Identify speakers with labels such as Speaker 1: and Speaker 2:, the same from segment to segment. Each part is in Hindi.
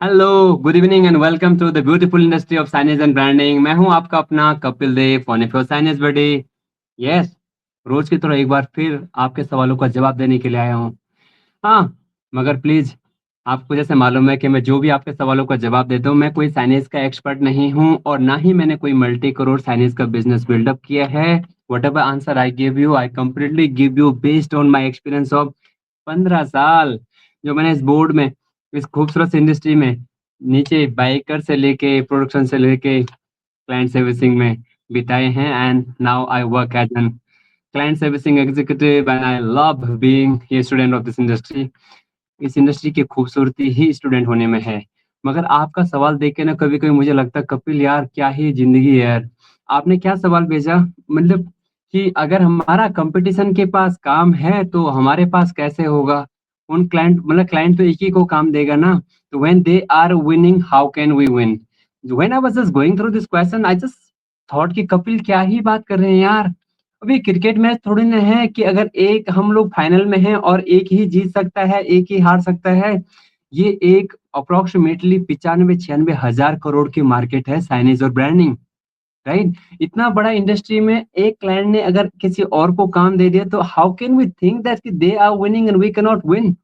Speaker 1: Hello, good evening and welcome to the beautiful industry of signage and branding. मैं हूं आपका अपना Kapil Dev, one of your signage buddy. Yes, रोज की तरह एक बार फिर आपके सवालों का जवाब देने के लिए आया हूं। हाँ, मगर प्लीज, आपको जैसे मालूम है कि मैं जो भी आपके सवालों का जवाब देता हूँ, मैं कोई साइनेज का एक्सपर्ट नहीं हूँ और ना ही मैंने कोई मल्टी करोड़ साइनेज का बिजनेस बिल्डअप किया है। What ever answer I give you, I completely give you based on my experience of 15 साल जो मैंने इस बोर्ड में, इस खूबसूरत इंडस्ट्री में, नीचे बाइकर से लेके प्रोडक्शन से लेके क्लाइंट सर्विसिंग में बिताए हैं। And now I work as an client servicing executive and I love being a student of this industry. इस इंडस्ट्री की खूबसूरती ही स्टूडेंट होने में है। मगर आपका सवाल देख के ना कभी कभी मुझे लगता है कपिल यार क्या ही जिंदगी है यार। आपने क्या सवाल भेजा, मतलब कि अगर हमारा कंपटीशन के पास काम है तो हमारे पास कैसे होगा। उन क्लाइंट, मतलब क्लाइंट तो एक ही को काम देगा ना। तो when they are winning how can we win. When I was just going through this question I just thought कि कपिल क्या ही बात कर रहे हैं यार। अभी क्रिकेट मैच थोड़ी ना है कि अगर एक हम लोग फाइनल में हैं और एक ही जीत सकता है एक ही हार सकता है। ये एक अप्रोक्सीमेटली 95-96 हजार करोड़ की मार्केट है साइनेज और ब्रांडिंग। राइट, इतना बड़ा इंडस्ट्री में एक क्लाइंट ने अगर किसी और को काम दे दिया तो how can we think that they are winning and we can not win.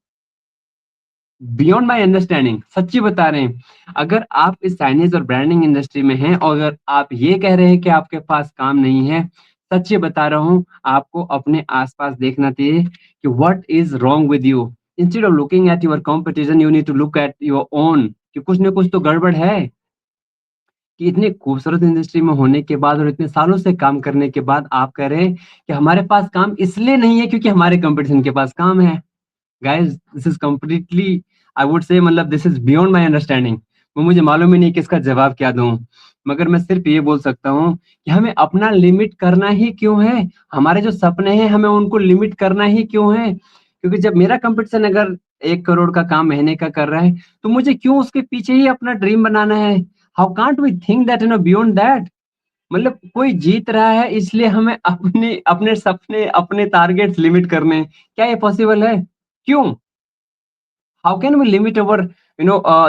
Speaker 1: Beyond my understanding, सच्ची बता रहे हैं। अगर आप इस साइनेज और ब्रांडिंग इंडस्ट्री में हैं और अगर आप ये कह रहे हैं कि आपके पास काम नहीं है, सच्ची बता रहा हूं, आपको अपने आसपास देखना चाहिए कि what is wrong with you. Instead of looking at your competition you need to look at your own, कि कुछ ना कुछ तो गड़बड़ है। कि इतनी खूबसूरत इंडस्ट्री में होने के बाद और इतने सालों से काम करने के बाद आप कह रहे हैं कि हमारे पास काम इसलिए नहीं है क्योंकि हमारे कंपटीशन के पास काम है। Guys, this is completely, I would say, मतलब this is beyond my understanding. वो मुझे मालूम ही नहीं कि इसका जवाब क्या दूं। मगर मैं सिर्फ ये बोल सकता हूँ कि हमें अपना लिमिट करना ही क्यों है। हमारे जो सपने हैं हमें उनको लिमिट करना ही क्यों है। क्योंकि जब मेरा कंपटीशन अगर 1 करोड़ का काम महीने का कर रहा है तो मुझे क्यों उसके पीछे ही अपना ड्रीम बनाना है। How can't we think that beyond that. मतलब कोई जीत रहा है इसलिए हमें अपने अपने सपने अपने टारगेट्स लिमिट करने हैं। क्या ये पॉसिबल है? क्यों? How can we limit our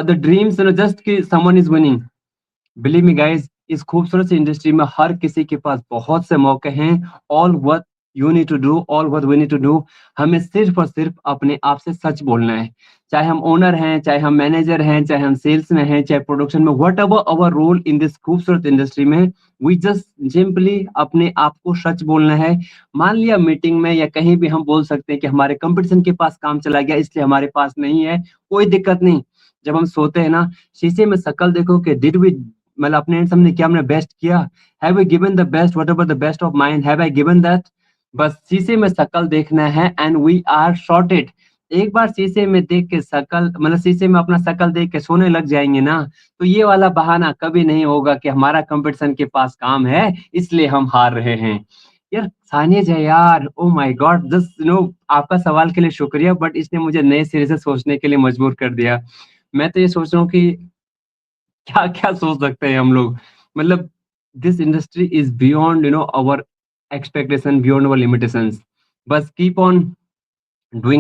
Speaker 1: the dreams just कि someone is winning? Believe me guys, इस खूबसूरत सी इंडस्ट्री में हर किसी के पास बहुत से मौके हैं। All what you need to do, all what we need to do, हमें सिर्फ और सिर्फ अपने आप से सच बोलना है। चाहे हम ओनर हैं, चाहे हम मैनेजर हैं, चाहे हम सेल्स में हैं, चाहे प्रोडक्शन में, whatever our role in this खूबसूरत इंडस्ट्री में, वी जस्ट सिंपली अपने आप को सच बोलना है। मान लिया मीटिंग में या कहीं भी हम बोल सकते हैं कि हमारे कंपटीशन के पास काम चला गया इसलिए हमारे पास नहीं है, कोई दिक्कत नहीं। जब हम सोते हैं ना, शीशे में शक्ल देखो कि डिड वी, मतलब अपने सामने क्या हमने बेस्ट किया। Have I given the best, what ever the best of mind, have I given that. बस शीशे में शक्ल देखना है एंड वी आर सॉर्टेड। एक बार शीशे में देख के शक्ल, मतलब शीशे में अपना शक्ल देख के सोने लग जाएंगे ना, तो ये वाला बहाना कभी नहीं होगा कि हमारा कंपटीशन के पास काम है इसलिए हम हार रहे हैं। यार सानियज है यार, ओ माय गॉड, जस्ट आपका सवाल के लिए शुक्रिया, बट इसने मुझे नए सिरे से सोचने के लिए मजबूर कर दिया। मैं तो ये सोच रहा हूँ कि क्या क्या सोच सकते हैं हम लोग। मतलब this industry is beyond our expectation, beyond our limitations. बस कीप ऑन डूइंग